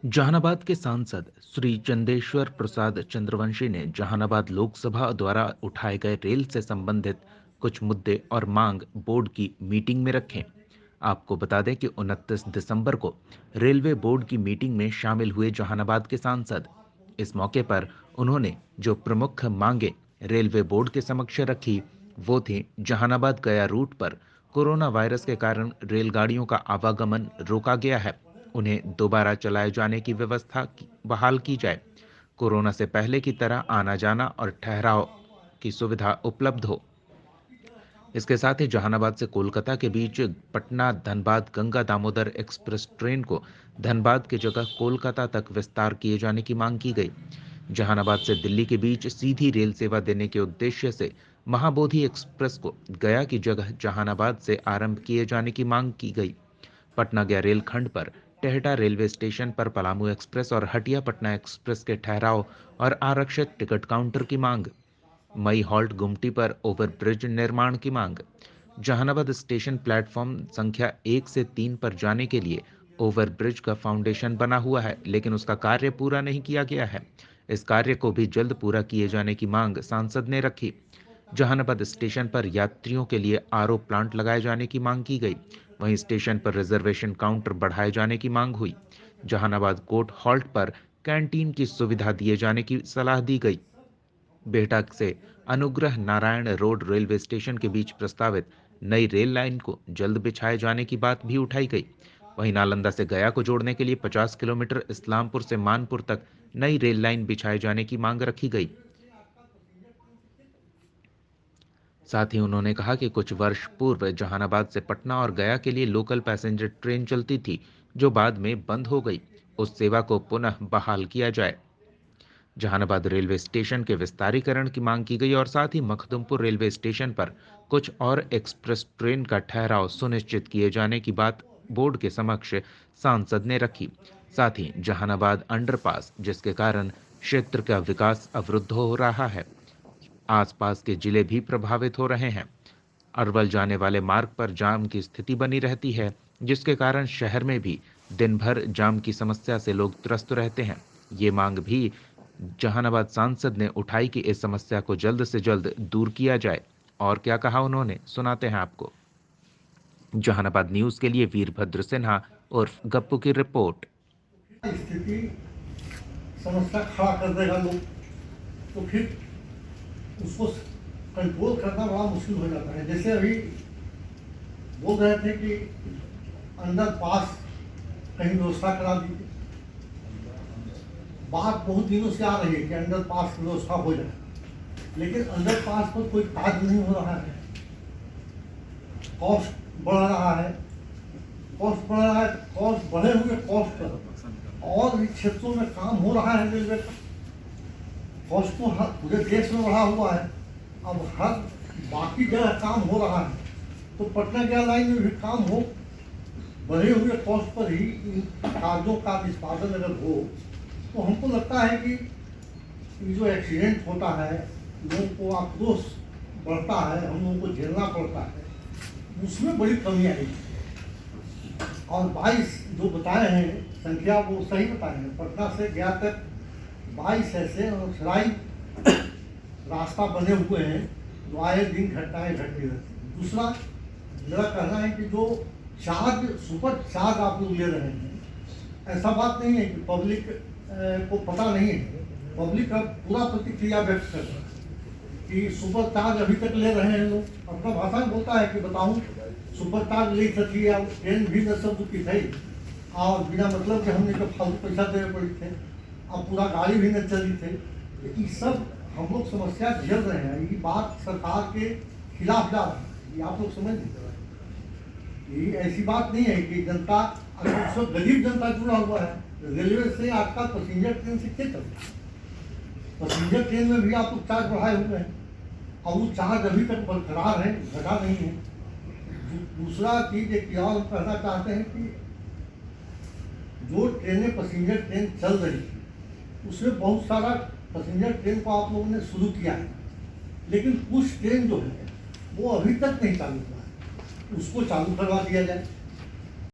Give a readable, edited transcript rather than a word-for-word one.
जहानाबाद के सांसद श्री चंदेश्वर प्रसाद चंद्रवंशी ने जहानाबाद लोकसभा द्वारा उठाए गए रेल से संबंधित कुछ मुद्दे और मांग बोर्ड की मीटिंग में रखे। आपको बता दें कि 29 दिसंबर को रेलवे बोर्ड की मीटिंग में शामिल हुए जहानाबाद के सांसद। इस मौके पर उन्होंने जो प्रमुख मांगे रेलवे बोर्ड के समक्ष रखी, वो थी जहानाबाद गया रूट पर कोरोना वायरस के कारण रेलगाड़ियों का आवागमन रोका गया है, उन्हें दोबारा चलाए जाने की व्यवस्था बहाल की जाए। कोरोना से पहले की तरह आना जाना और ठहराव की सुविधा उपलब्ध हो। इसके साथ ही जहानाबाद से कोलकाता के बीच पटना धनबाद गंगा दामोदर एक्सप्रेस ट्रेन को धनबाद की जगह कोलकाता तक विस्तार किए जाने की मांग की गई। जहानाबाद से दिल्ली के बीच सीधी रेल सेवा देने के उद्देश्य से महाबोधि एक्सप्रेस को गया की जगह जहानाबाद से आरंभ किए जाने की मांग की गई। पटना गया रेलखंड पर टेहटा रेलवे स्टेशन पर पलामू एक्सप्रेस और हटिया पटना एक्सप्रेस के ठहराव और आरक्षित टिकट काउंटर की मांग। मई हॉल्ट गुमटी पर ओवरब्रिज निर्माण की मांग। जहानाबाद स्टेशन प्लेटफॉर्म संख्या 1 से 3 पर जाने के लिए ओवरब्रिज का फाउंडेशन बना हुआ है, लेकिन उसका कार्य पूरा नहीं किया गया है। इस कार्य को भी जल्द पूरा किए जाने की मांग सांसद ने रखी। जहानाबाद स्टेशन पर यात्रियों के लिए आरओ प्लांट लगाए जाने की मांग की गई। वहीं स्टेशन पर रिजर्वेशन काउंटर बढ़ाए जाने की मांग हुई। जहानाबाद कोर्ट हॉल्ट पर कैंटीन की सुविधा दिए जाने की सलाह दी गई। बिहटा से Anugrah Narayan road railway station के बीच प्रस्तावित नई रेल लाइन को जल्द बिछाए जाने की बात भी उठाई गई। वहीं नालंदा से गया को जोड़ने के लिए 50 किलोमीटर इस्लामपुर से मानपुर तक नई रेल लाइन बिछाए जाने की मांग रखी गई। साथ ही उन्होंने कहा कि कुछ वर्ष पूर्व जहानाबाद से पटना और गया के लिए लोकल पैसेंजर ट्रेन चलती थी, जो बाद में बंद हो गई। उस सेवा को पुनः बहाल किया जाए। जहानाबाद रेलवे स्टेशन के विस्तारीकरण की मांग की गई और साथ ही मखदुमपुर रेलवे स्टेशन पर कुछ और एक्सप्रेस ट्रेन का ठहराव सुनिश्चित किए जाने की बात बोर्ड के समक्ष सांसद ने रखी। साथ ही जहानाबाद अंडरपास, जिसके कारण क्षेत्र का विकास अवरुद्ध हो रहा है, आसपास के जिले भी प्रभावित हो रहे हैं। अरवल जाने वाले मार्ग पर जाम की स्थिति बनी रहती है, जिसके कारण शहर में भी दिन भर जाम की समस्या से लोग त्रस्त रहते हैं। ये मांग भी जहानाबाद सांसद ने उठाई कि इस समस्या को जल्द से जल्द दूर किया जाए। और क्या कहा उन्होंने, सुनाते हैं आपको। जहानाबाद न्यूज के लिए वीरभद्र सिन्हा उर्फ गप्पू की रिपोर्ट। स्थिति समस्या खड़ा कर देगा लोग, तो फिर उसको कंट्रोल करना बड़ा मुश्किल हो जाता है। जैसे अभी बोल रहे थे कि अंडर पास कहीं व्यवस्था करा दीजिए, बात बहुत दिनों से आ रही है कि अंडर पास की व्यवस्था हो जाए, लेकिन अंडर पास पर कोई कार्य नहीं हो रहा है। कॉस्ट बढ़ रहा है, कॉस्ट बढ़ रहा है, कॉस्ट बढ़े हुए कॉस्ट पर और भी क्षेत्रों में काम हो रहा है रेलवे का। कॉस्ट तो हर पूरे देश में बढ़ा हुआ है, अब हर बाकी जगह काम हो रहा है, तो पटना गया लाइन में भी काम हो। बढ़े हुए कॉस्ट पर ही इन कार्यों का निष्पादन अगर हो, तो हमको लगता है कि ये जो एक्सीडेंट होता है, लोगों को आक्रोश बढ़ता है, हम लोगों को झेलना पड़ता है, उसमें बड़ी कमी आएगी। और 22 जो बताए हैं संख्या, वो सही बताए हैं। पटना से गया तक 22 ऐसे सराई रास्ता बने हुए हैं जो आए दिन घटनाएं घटती रहती। दूसरा मेरा कहना है कि जो चार्ज, सुपर चार्ज आप लोग ले रहे हैं, ऐसा बात नहीं है कि पब्लिक को पता नहीं है। पब्लिक का पूरा प्रतिक्रिया व्यक्त कर रहा है कि सुपर चार्ज अभी तक ले रहे हैं लोग। अपना भाषा में बोलता है कि बताऊं सुपर चार्ज ले सकती है, ट्रेन भी 10 रुपये थी और बिना मतलब कि हमने तो फालतू पैसा देने पड़ी थे, अब पूरा गाड़ी भी न चली थी। ये सब हम लोग समस्या झेल रहे हैं। ये बात सरकार के खिलाफ जा रहा है, ये आप लोग समझ लीजिए। ये ऐसी बात नहीं है कि जनता, अगर उससे गरीब जनता जुड़ा हुआ है रेलवे से, आपका पैसेंजर ट्रेन से क्या चलता है? पैसेंजर ट्रेन में भी आप लोग चार्ज बढ़ाए हुए हैं और वो चार्ज अभी तक बरकरार है, घटा नहीं है। दूसरा चीज एक और कहना चाहते हैं कि जो ट्रेनें पैसेंजर ट्रेन चल रही थी, उसमें बहुत सारा पैसेंजर ट्रेन को आप लोगों ने शुरू किया है, लेकिन कुछ ट्रेन जो है वो अभी तक नहीं चालू हुआ है, उसको चालू करवा दिया जाए।